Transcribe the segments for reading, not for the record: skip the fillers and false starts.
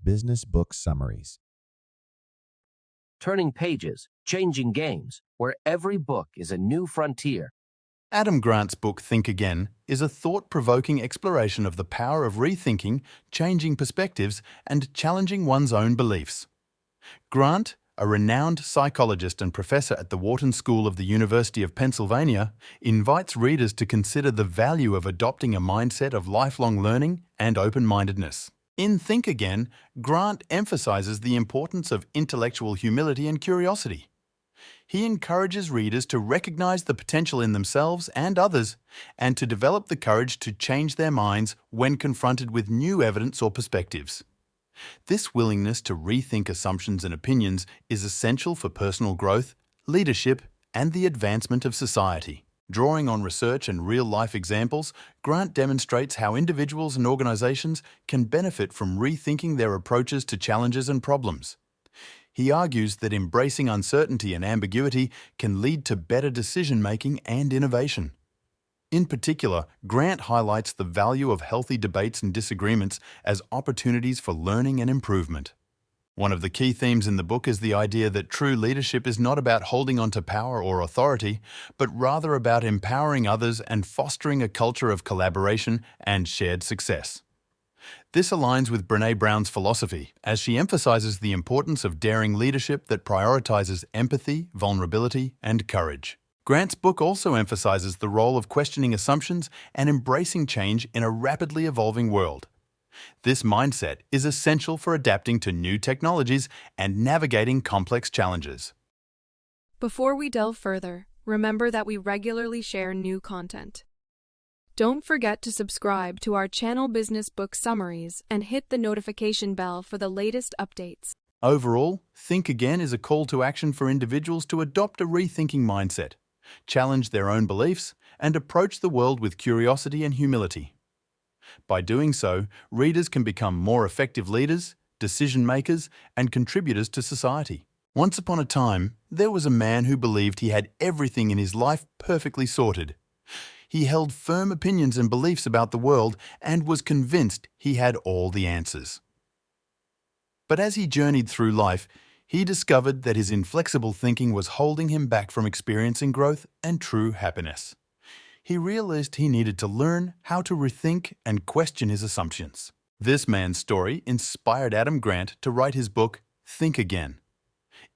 business book summaries. Turning pages, changing games, where every book is a new frontier. Adam Grant's book Think Again is a thought-provoking exploration of the power of rethinking, changing perspectives, and challenging one's own beliefs. Grant, a renowned psychologist and professor at the Wharton School of the University of Pennsylvania, invites readers to consider the value of adopting a mindset of lifelong learning and open-mindedness. In Think Again, Grant emphasizes the importance of intellectual humility and curiosity. He encourages readers to recognize the potential in themselves and others, and to develop the courage to change their minds when confronted with new evidence or perspectives. This willingness to rethink assumptions and opinions is essential for personal growth, leadership, and the advancement of society. Drawing on research and real-life examples, Grant demonstrates how individuals and organizations can benefit from rethinking their approaches to challenges and problems. He argues that embracing uncertainty and ambiguity can lead to better decision-making and innovation. In particular, Grant highlights the value of healthy debates and disagreements as opportunities for learning and improvement. One of the key themes in the book is the idea that true leadership is not about holding on to power or authority, but rather about empowering others and fostering a culture of collaboration and shared success. This aligns with Brené Brown's philosophy, as she emphasizes the importance of daring leadership that prioritizes empathy, vulnerability, and courage. Grant's book also emphasizes the role of questioning assumptions and embracing change in a rapidly evolving world. This mindset is essential for adapting to new technologies and navigating complex challenges. Before we delve further, remember that we regularly share new content. Don't forget to subscribe to our channel Business Book Summaries and hit the notification bell for the latest updates. Overall, Think Again is a call to action for individuals to adopt a rethinking mindset, challenge their own beliefs, and approach the world with curiosity and humility. By doing so, readers can become more effective leaders, decision-makers, and contributors to society. Once upon a time, there was a man who believed he had everything in his life perfectly sorted. He held firm opinions and beliefs about the world and was convinced he had all the answers. But as he journeyed through life, he discovered that his inflexible thinking was holding him back from experiencing growth and true happiness. He realized he needed to learn how to rethink and question his assumptions. This man's story inspired Adam Grant to write his book, Think Again.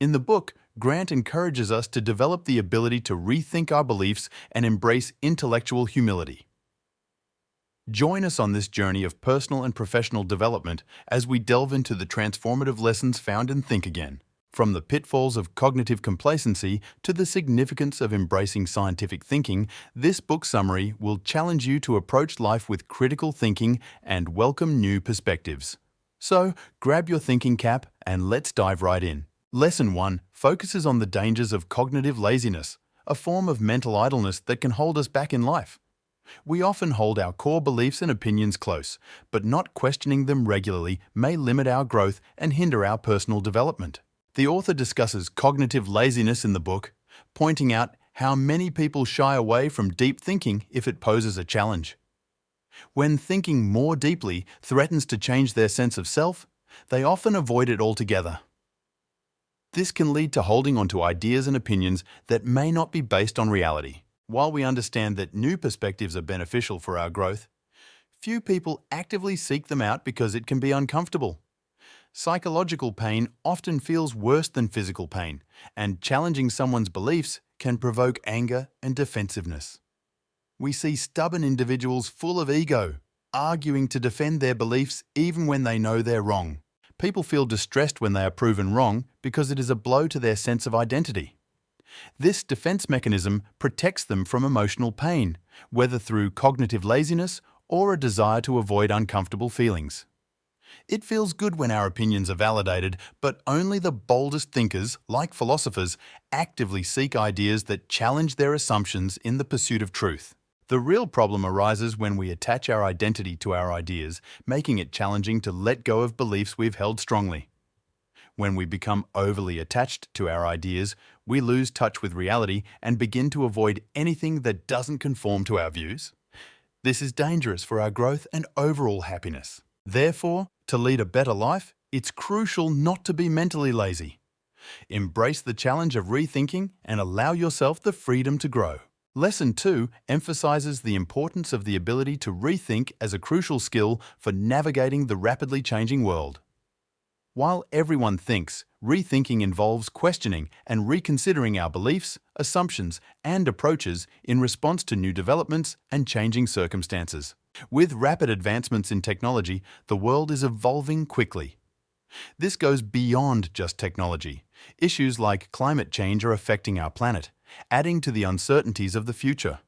In the book, Grant encourages us to develop the ability to rethink our beliefs and embrace intellectual humility. Join us on this journey of personal and professional development as we delve into the transformative lessons found in Think Again. From the pitfalls of cognitive complacency to the significance of embracing scientific thinking, this book summary will challenge you to approach life with critical thinking and welcome new perspectives. So, grab your thinking cap and let's dive right in. Lesson 1 focuses on the dangers of cognitive laziness, a form of mental idleness that can hold us back in life. We often hold our core beliefs and opinions close, but not questioning them regularly may limit our growth and hinder our personal development. The author discusses cognitive laziness in the book, pointing out how many people shy away from deep thinking if it poses a challenge. When thinking more deeply threatens to change their sense of self, they often avoid it altogether. This can lead to holding on to ideas and opinions that may not be based on reality. While we understand that new perspectives are beneficial for our growth, few people actively seek them out because it can be uncomfortable. Psychological pain often feels worse than physical pain, and challenging someone's beliefs can provoke anger and defensiveness. We see stubborn individuals full of ego, arguing to defend their beliefs even when they know they're wrong. People feel distressed when they are proven wrong because it is a blow to their sense of identity. This defense mechanism protects them from emotional pain, whether through cognitive laziness or a desire to avoid uncomfortable feelings. It feels good when our opinions are validated, but only the boldest thinkers, like philosophers, actively seek ideas that challenge their assumptions in the pursuit of truth. The real problem arises when we attach our identity to our ideas, making it challenging to let go of beliefs we've held strongly. When we become overly attached to our ideas, we lose touch with reality and begin to avoid anything that doesn't conform to our views. This is dangerous for our growth and overall happiness. Therefore, to lead a better life, It's crucial not to be mentally lazy. Embrace the challenge of rethinking and allow yourself the freedom to grow. Lesson 2 emphasizes the importance of the ability to rethink as a crucial skill for navigating the rapidly changing world. While everyone thinks, rethinking involves questioning and reconsidering our beliefs, assumptions, and approaches in response to new developments and changing circumstances. With rapid advancements in technology, the world is evolving quickly. This goes beyond just technology. Issues like climate change are affecting our planet, adding to the uncertainties of the future.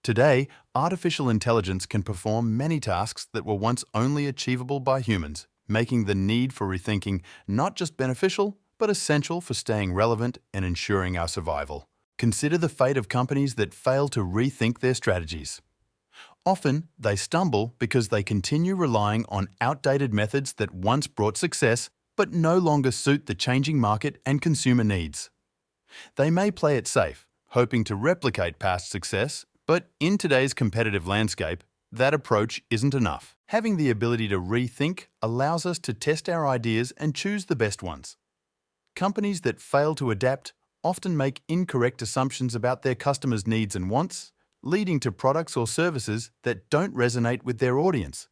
Today, artificial intelligence can perform many tasks that were once only achievable by humans, making the need for rethinking not just beneficial, but essential for staying relevant and ensuring our survival. Consider the fate of companies that fail to rethink their strategies. Often, they stumble because they continue relying on outdated methods that once brought success, but no longer suit the changing market and consumer needs. They may play it safe, hoping to replicate past success, but in today's competitive landscape, that approach isn't enough. Having the ability to rethink allows us to test our ideas and choose the best ones. Companies that fail to adapt often make incorrect assumptions about their customers' needs and wants, leading to products or services that don't resonate with their audience.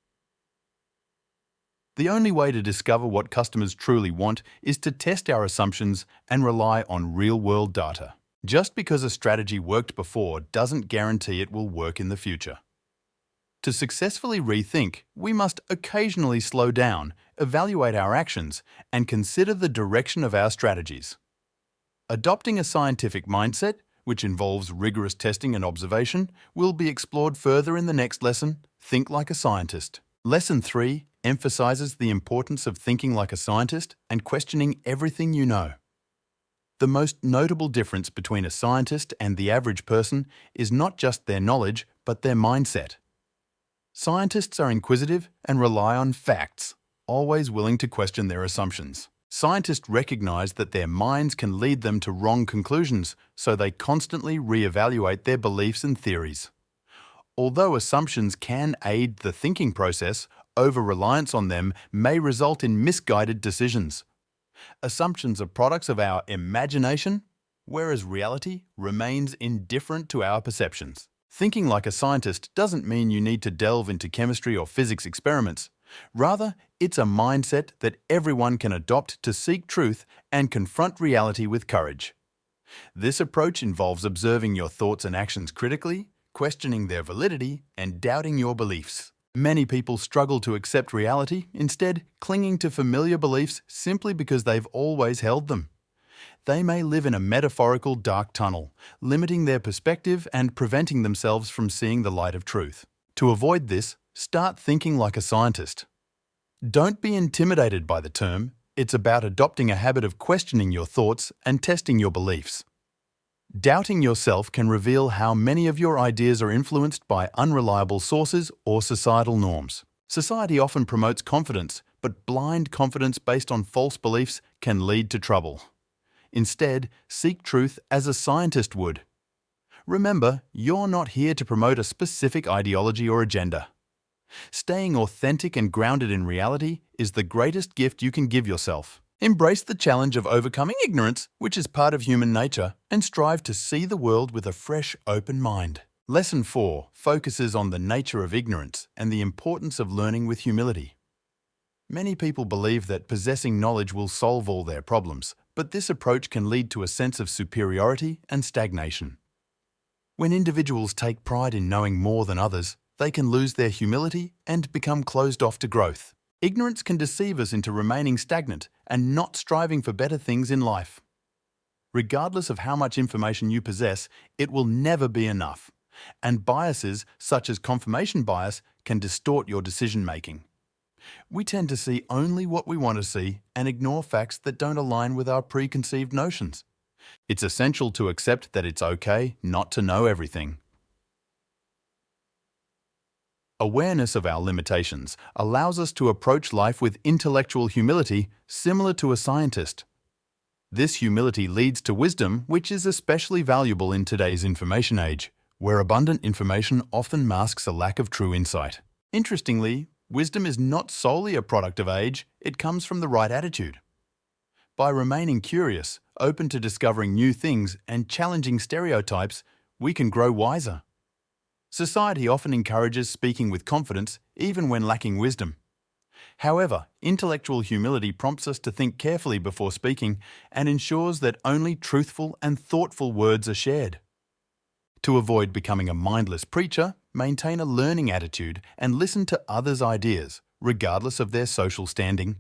The only way to discover what customers truly want is to test our assumptions and rely on real-world data. Just because a strategy worked before doesn't guarantee it will work in the future. To successfully rethink, we must occasionally slow down, evaluate our actions, and consider the direction of our strategies. Adopting a scientific mindset, which involves rigorous testing and observation, will be explored further in the next lesson, Think Like a Scientist. Lesson 3 emphasizes the importance of thinking like a scientist and questioning everything you know. The most notable difference between a scientist and the average person is not just their knowledge, but their mindset. Scientists are inquisitive and rely on facts, always willing to question their assumptions. Scientists recognize that their minds can lead them to wrong conclusions, so they constantly reevaluate their beliefs and theories. Although assumptions can aid the thinking process, over-reliance on them may result in misguided decisions. Assumptions are products of our imagination, whereas reality remains indifferent to our perceptions. Thinking like a scientist doesn't mean you need to delve into chemistry or physics experiments. Rather, it's a mindset that everyone can adopt to seek truth and confront reality with courage. This approach involves observing your thoughts and actions critically, questioning their validity, and doubting your beliefs. Many people struggle to accept reality, instead clinging to familiar beliefs simply because they've always held them. They may live in a metaphorical dark tunnel, limiting their perspective and preventing themselves from seeing the light of truth. To avoid this, start thinking like a scientist. Don't be intimidated by the term. It's about adopting a habit of questioning your thoughts and testing your beliefs. Doubting yourself can reveal how many of your ideas are influenced by unreliable sources or societal norms. Society often promotes confidence, but blind confidence based on false beliefs can lead to trouble. Instead, seek truth as a scientist would. Remember, you're not here to promote a specific ideology or agenda. Staying authentic and grounded in reality is the greatest gift you can give yourself. Embrace the challenge of overcoming ignorance, which is part of human nature, and strive to see the world with a fresh, open mind. Lesson 4 focuses on the nature of ignorance and the importance of learning with humility. Many people believe that possessing knowledge will solve all their problems, but this approach can lead to a sense of superiority and stagnation. When individuals take pride in knowing more than others, they can lose their humility and become closed off to growth. Ignorance can deceive us into remaining stagnant and not striving for better things in life. Regardless of how much information you possess, it will never be enough, and biases such as confirmation bias can distort your decision-making. We tend to see only what we want to see and ignore facts that don't align with our preconceived notions. It's essential to accept that it's okay not to know everything. Awareness of our limitations allows us to approach life with intellectual humility similar to a scientist. This humility leads to wisdom, which is especially valuable in today's information age, where abundant information often masks a lack of true insight. Interestingly, Wisdom is not solely a product of age, it comes from the right attitude. By remaining curious, open to discovering new things, and challenging stereotypes, we can grow wiser. Society often encourages speaking with confidence, even when lacking wisdom. However, intellectual humility prompts us to think carefully before speaking and ensures that only truthful and thoughtful words are shared. To avoid becoming a mindless preacher, maintain a learning attitude and listen to others' ideas, regardless of their social standing.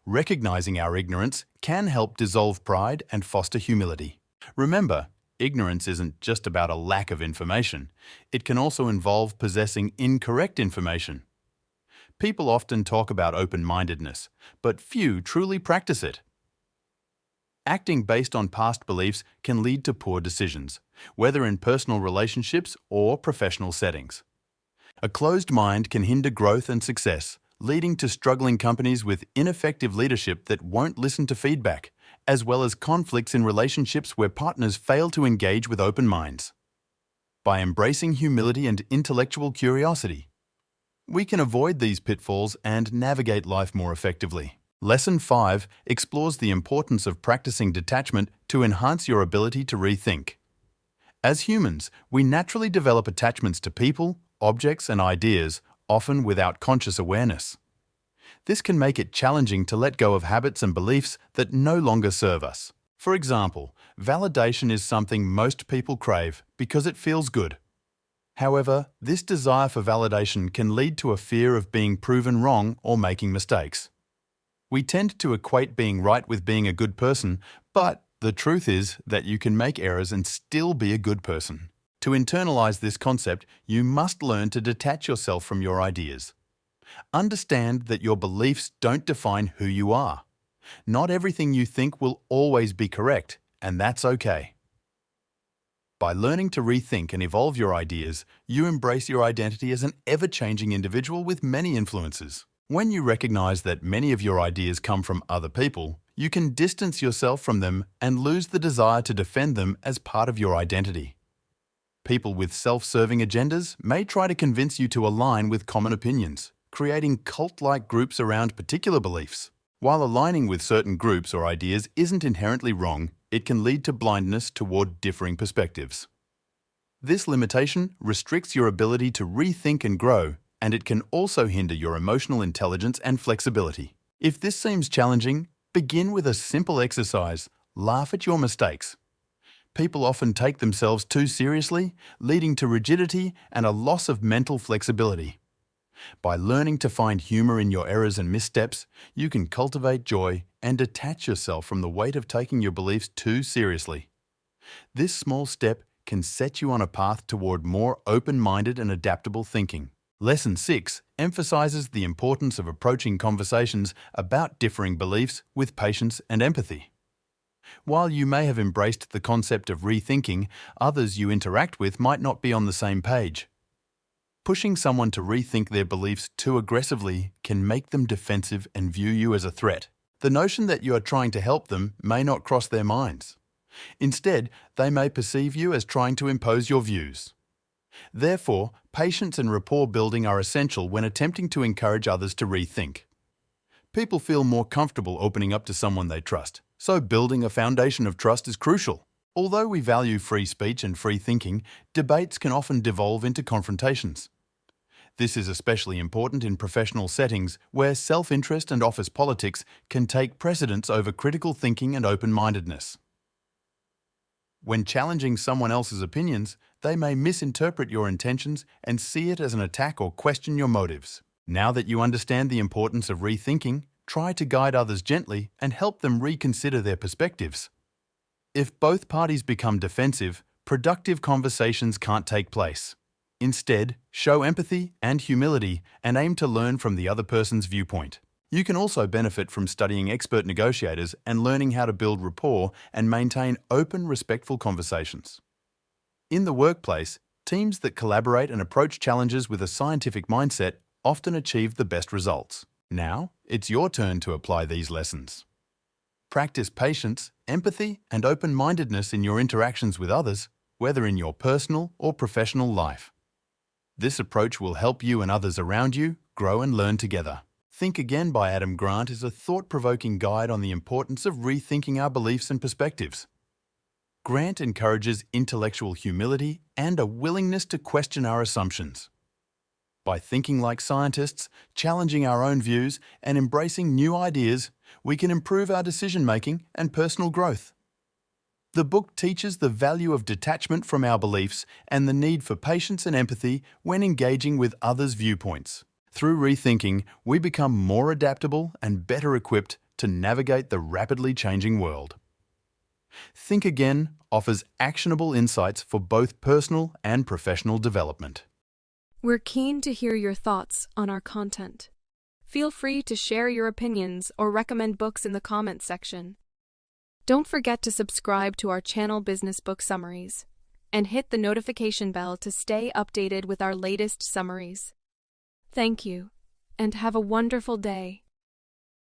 Recognizing our ignorance can help dissolve pride and foster humility. Remember, ignorance isn't just about a lack of information. It can also involve possessing incorrect information. People often talk about open-mindedness, but few truly practice it. Acting based on past beliefs can lead to poor decisions, whether in personal relationships or professional settings. A closed mind can hinder growth and success, leading to struggling companies with ineffective leadership that won't listen to feedback, as well as conflicts in relationships where partners fail to engage with open minds. By embracing humility and intellectual curiosity, we can avoid these pitfalls and navigate life more effectively. Lesson 5 explores the importance of practicing detachment to enhance your ability to rethink. As humans, we naturally develop attachments to people, objects, and ideas, often without conscious awareness. This can make it challenging to let go of habits and beliefs that no longer serve us. For example, validation is something most people crave because it feels good. However, this desire for validation can lead to a fear of being proven wrong or making mistakes. We tend to equate being right with being a good person, but the truth is that you can make errors and still be a good person. To internalize this concept, you must learn to detach yourself from your ideas. Understand that your beliefs don't define who you are. Not everything you think will always be correct, and that's okay. By learning to rethink and evolve your ideas, you embrace your identity as an ever-changing individual with many influences. When you recognize that many of your ideas come from other people, you can distance yourself from them and lose the desire to defend them as part of your identity. People with self-serving agendas may try to convince you to align with common opinions, creating cult-like groups around particular beliefs. While aligning with certain groups or ideas isn't inherently wrong, it can lead to blindness toward differing perspectives. This limitation restricts your ability to rethink and grow, and it can also hinder your emotional intelligence and flexibility. If this seems challenging, begin with a simple exercise: laugh at your mistakes. People often take themselves too seriously, leading to rigidity and a loss of mental flexibility. By learning to find humor in your errors and missteps, you can cultivate joy and detach yourself from the weight of taking your beliefs too seriously. This small step can set you on a path toward more open-minded and adaptable thinking. Lesson 6 emphasizes the importance of approaching conversations about differing beliefs with patience and empathy. While you may have embraced the concept of rethinking, others you interact with might not be on the same page. Pushing someone to rethink their beliefs too aggressively can make them defensive and view you as a threat. The notion that you are trying to help them may not cross their minds. Instead, they may perceive you as trying to impose your views. Therefore, patience and rapport building are essential when attempting to encourage others to rethink. People feel more comfortable opening up to someone they trust, so building a foundation of trust is crucial. Although we value free speech and free thinking, debates can often devolve into confrontations. This is especially important in professional settings where self-interest and office politics can take precedence over critical thinking and open-mindedness. When challenging someone else's opinions, they may misinterpret your intentions and see it as an attack or question your motives. Now that you understand the importance of rethinking, try to guide others gently and help them reconsider their perspectives. If both parties become defensive, productive conversations can't take place. Instead, show empathy and humility and aim to learn from the other person's viewpoint. You can also benefit from studying expert negotiators and learning how to build rapport and maintain open, respectful conversations. In the workplace, teams that collaborate and approach challenges with a scientific mindset often achieve the best results. Now, it's your turn to apply these lessons. Practice patience, empathy, and open-mindedness in your interactions with others, whether in your personal or professional life. This approach will help you and others around you grow and learn together. Think Again by Adam Grant is a thought-provoking guide on the importance of rethinking our beliefs and perspectives. Grant encourages intellectual humility and a willingness to question our assumptions. By thinking like scientists, challenging our own views, and embracing new ideas, we can improve our decision-making and personal growth. The book teaches the value of detachment from our beliefs and the need for patience and empathy when engaging with others' viewpoints. Through rethinking, we become more adaptable and better equipped to navigate the rapidly changing world. Think Again offers actionable insights for both personal and professional development. We're keen to hear your thoughts on our content. Feel free to share your opinions or recommend books in the comments section. Don't forget to subscribe to our channel Business Book Summaries and hit the notification bell to stay updated with our latest summaries. Thank you, and have a wonderful day.